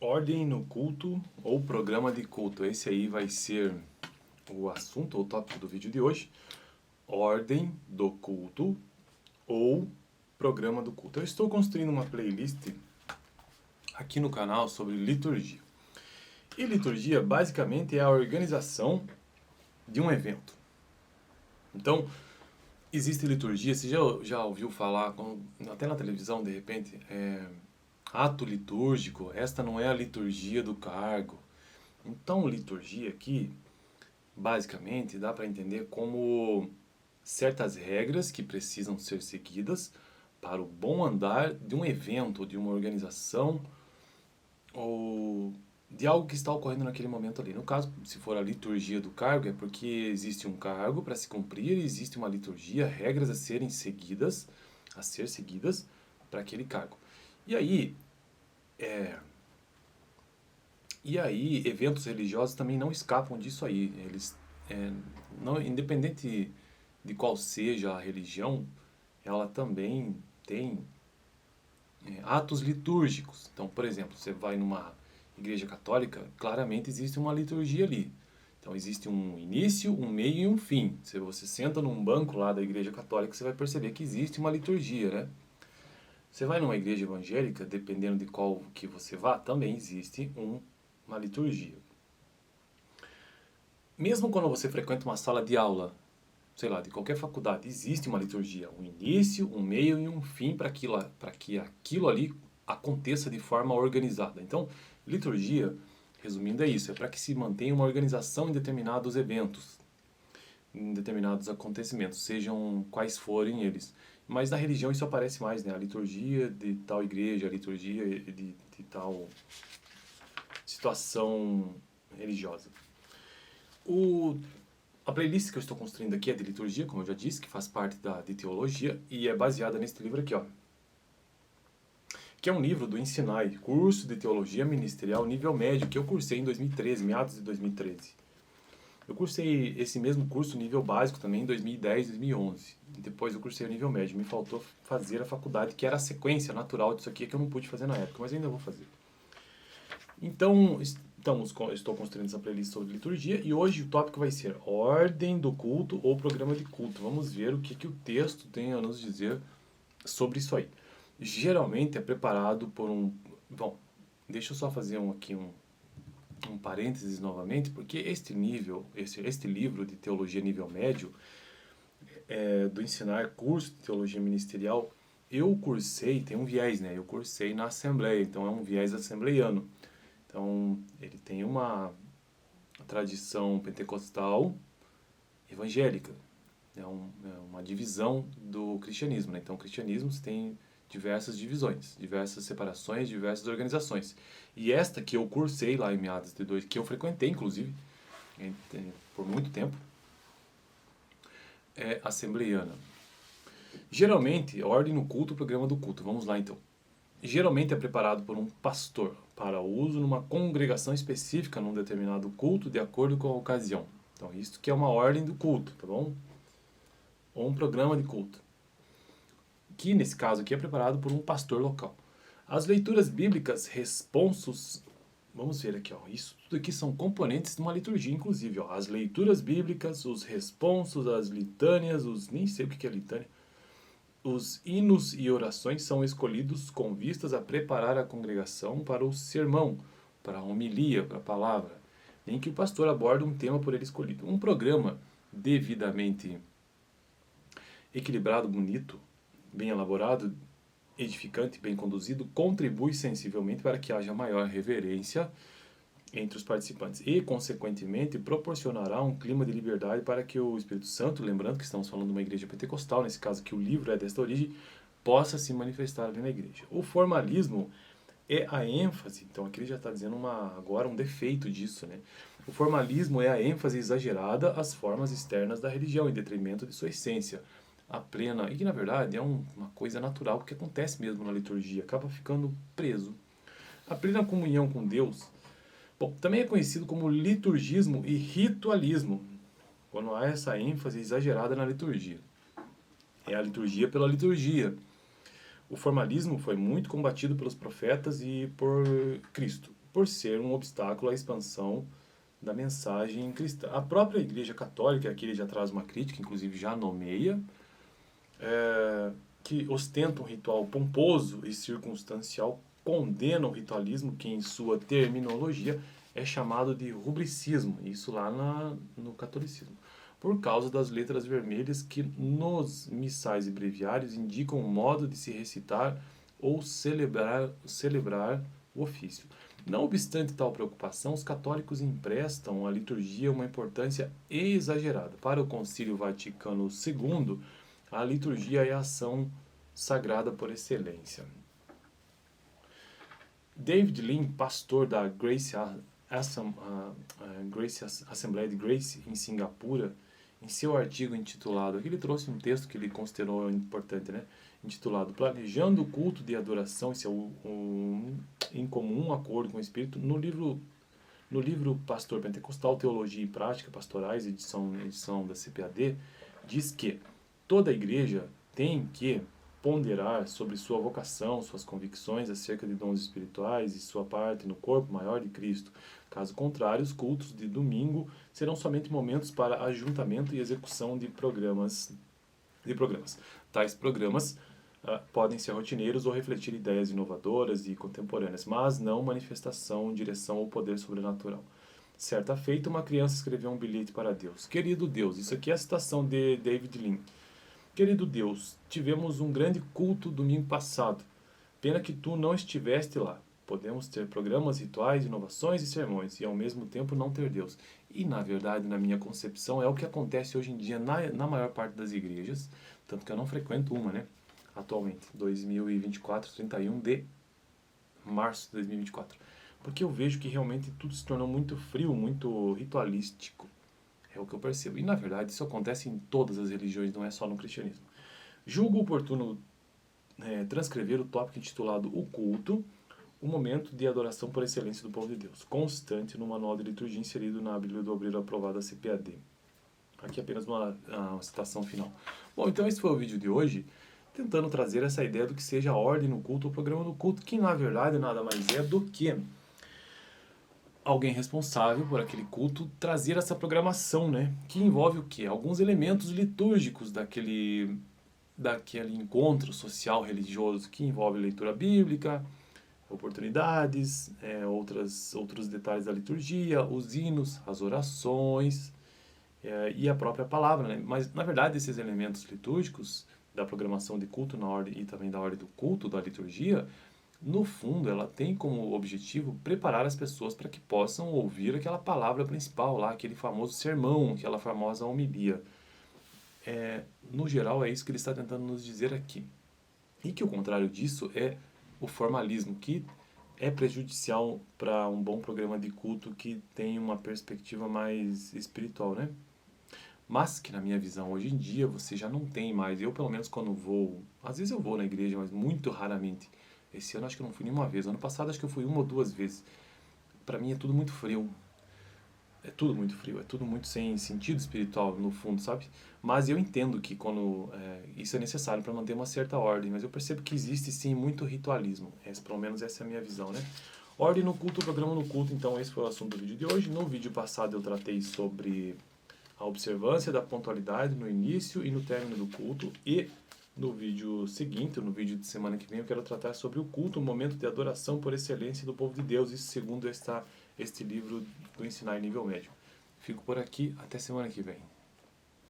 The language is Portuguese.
Ordem no culto ou programa de culto. Esse aí vai ser o assunto ou tópico do vídeo de hoje. Ordem do culto ou programa do culto. Eu estou construindo uma playlist aqui no canal sobre liturgia. E liturgia basicamente é a organização de um evento. Então, existe liturgia, você já ouviu falar, até na televisão de repente, ato litúrgico, esta não é a liturgia do cargo. Então, liturgia aqui, basicamente, dá para entender como certas regras que precisam ser seguidas para o bom andar de um evento, de uma organização ou de algo que está ocorrendo naquele momento ali. No caso, se for a liturgia do cargo, é porque existe um cargo para se cumprir e existe uma liturgia, regras a ser seguidas para aquele cargo. E aí, eventos religiosos também não escapam disso aí. Eles, não, independente de qual seja a religião, ela também tem atos litúrgicos. Então, por exemplo, você vai numa igreja católica, claramente existe uma liturgia ali. Então, existe um início, um meio e um fim. Se você senta num banco lá da igreja católica, você vai perceber que existe uma liturgia, né? Você vai numa igreja evangélica, dependendo de qual que você vá, também existe uma liturgia. Mesmo quando você frequenta uma sala de aula, sei lá, de qualquer faculdade, existe uma liturgia, um início, um meio e um fim para que aquilo ali aconteça de forma organizada. Então, liturgia, resumindo, é isso, é para que se mantenha uma organização em determinados eventos, em determinados acontecimentos, sejam quais forem eles. Mas na religião isso aparece mais, né? A liturgia de tal igreja, a liturgia de tal situação religiosa. A playlist que eu estou construindo aqui é de liturgia, como eu já disse, que faz parte de teologia, e é baseada neste livro aqui, ó. Que é um livro do Ensinai, curso de teologia ministerial nível médio, que eu cursei em 2013, meados de 2013. Eu cursei esse mesmo curso nível básico também em 2010, 2011. Depois eu cursei o nível médio. Me faltou fazer a faculdade, que era a sequência natural disso aqui, que eu não pude fazer na época, mas ainda vou fazer. Então, estou construindo essa playlist sobre liturgia e hoje o tópico vai ser ordem do culto ou programa de culto. Vamos ver o que o texto tem a nos dizer sobre isso aí. Geralmente é preparado por um... Bom, deixa eu só fazer aqui um parênteses novamente, porque este livro de teologia nível médio, do Ensinar curso de teologia ministerial, eu cursei, tem um viés, né? Eu cursei na Assembleia, então é um viés assembleiano. Então, ele tem uma tradição pentecostal evangélica. É uma divisão do cristianismo, né? Então, o cristianismo tem diversas divisões, diversas separações, diversas organizações. E esta que eu cursei lá em meados de que eu frequentei, inclusive, por muito tempo, é assembleiana. Geralmente, ordem no culto, programa do culto. Vamos lá, então. Geralmente é preparado por um pastor para uso numa congregação específica num determinado culto de acordo com a ocasião. Então, isso que é uma ordem do culto, tá bom? Ou um programa de culto. Que, nesse caso aqui, é preparado por um pastor local. As leituras bíblicas, responsos... Vamos ver aqui, ó. Isso tudo aqui são componentes de uma liturgia, inclusive, ó. As leituras bíblicas, os responsos, as litânias, nem sei o que é litânia. Os hinos e orações são escolhidos com vistas a preparar a congregação para o sermão, para a homilia, para a palavra, em que o pastor aborda um tema por ele escolhido. Um programa devidamente equilibrado, bonito, bem elaborado, edificante, bem conduzido, contribui sensivelmente para que haja maior reverência entre os participantes e, consequentemente, proporcionará um clima de liberdade para que o Espírito Santo, lembrando que estamos falando de uma igreja pentecostal, nesse caso que o livro é desta origem, possa se manifestar ali na igreja. O formalismo é a ênfase, então aqui ele já está dizendo agora um defeito disso, né? O formalismo é a ênfase exagerada às formas externas da religião, em detrimento de sua essência. A plena, e que na verdade é uma coisa natural, que acontece mesmo na liturgia, acaba ficando preso. A plena comunhão com Deus, bom, também é conhecido como liturgismo e ritualismo, quando há essa ênfase exagerada na liturgia. É a liturgia pela liturgia. O formalismo foi muito combatido pelos profetas e por Cristo. por ser um obstáculo à expansão da mensagem cristã. A própria Igreja Católica, aqui ele já traz uma crítica, inclusive já nomeia, que ostenta um ritual pomposo e circunstancial, condena o ritualismo, que em sua terminologia é chamado de rubricismo, isso lá no catolicismo, por causa das letras vermelhas que nos missais e breviários indicam o modo de se recitar ou celebrar o ofício. Não obstante tal preocupação, os católicos emprestam à liturgia uma importância exagerada. Para o Concílio Vaticano II, a liturgia é a ação sagrada por excelência. David Lean, pastor da Grace Assembleia de Grace em Singapura, em seu artigo intitulado, aqui ele trouxe um texto que ele considerou importante, né? Intitulado Planejando o Culto de Adoração em Comum Acordo com o Espírito, no livro Pastor Pentecostal, Teologia e Prática Pastorais, edição da CPAD, diz que toda a igreja tem que ponderar sobre sua vocação, suas convicções acerca de dons espirituais e sua parte no corpo maior de Cristo. Caso contrário, os cultos de domingo serão somente momentos para ajuntamento e execução de programas. Tais programas podem ser rotineiros ou refletir ideias inovadoras e contemporâneas, mas não manifestação, direção ou poder sobrenatural. Certa feita, uma criança escreveu um bilhete para Deus. Querido Deus, isso aqui é a citação de David Lean. Querido Deus, tivemos um grande culto domingo passado. Pena que tu não estiveste lá. Podemos ter programas, rituais, inovações e sermões, e ao mesmo tempo não ter Deus. E, na verdade, na minha concepção, é o que acontece hoje em dia na maior parte das igrejas, tanto que eu não frequento uma, né? Atualmente, 2024, 31 de março de 2024. Porque eu vejo que realmente tudo se tornou muito frio, muito ritualístico. É o que eu percebo. E, na verdade, isso acontece em todas as religiões, não é só no cristianismo. Julgo oportuno transcrever o tópico intitulado O Culto, o momento de adoração por excelência do povo de Deus, constante no manual de liturgia inserido na Bíblia do Obreiro aprovada CPAD. Aqui apenas uma citação final. Bom, então esse foi o vídeo de hoje, tentando trazer essa ideia do que seja a ordem no culto, o programa no culto, que na verdade nada mais é do que alguém responsável por aquele culto trazer essa programação, né? Que envolve o quê? Alguns elementos litúrgicos daquele encontro social religioso, que envolve leitura bíblica, oportunidades, outros detalhes da liturgia, os hinos, as orações e a própria palavra, né? Mas, na verdade, esses elementos litúrgicos da programação de culto na ordem e também da ordem do culto, da liturgia, no fundo, ela tem como objetivo preparar as pessoas para que possam ouvir aquela palavra principal lá, aquele famoso sermão, aquela famosa homilia. No geral, é isso que ele está tentando nos dizer aqui. E que o contrário disso é o formalismo, que é prejudicial para um bom programa de culto que tem uma perspectiva mais espiritual, né? Mas que, na minha visão, hoje em dia, você já não tem mais. Eu, pelo menos, quando vou... Às vezes eu vou na igreja, mas muito raramente. Esse ano acho que eu não fui nenhuma vez. Ano passado acho que eu fui uma ou duas vezes. Para mim é tudo muito frio. É tudo muito frio. É tudo muito sem sentido espiritual, no fundo, sabe? Mas eu entendo que quando isso é necessário para manter uma certa ordem. Mas eu percebo que existe, sim, muito ritualismo. Pelo menos essa é a minha visão, né? Ordem no culto, programa no culto. Então, esse foi o assunto do vídeo de hoje. No vídeo passado eu tratei sobre a observância da pontualidade no início e no término do culto. E no vídeo seguinte, no vídeo de semana que vem, eu quero tratar sobre o culto, o momento de adoração por excelência do povo de Deus. Isso segundo este livro do Ensinar em Nível Médio. Fico por aqui, até semana que vem.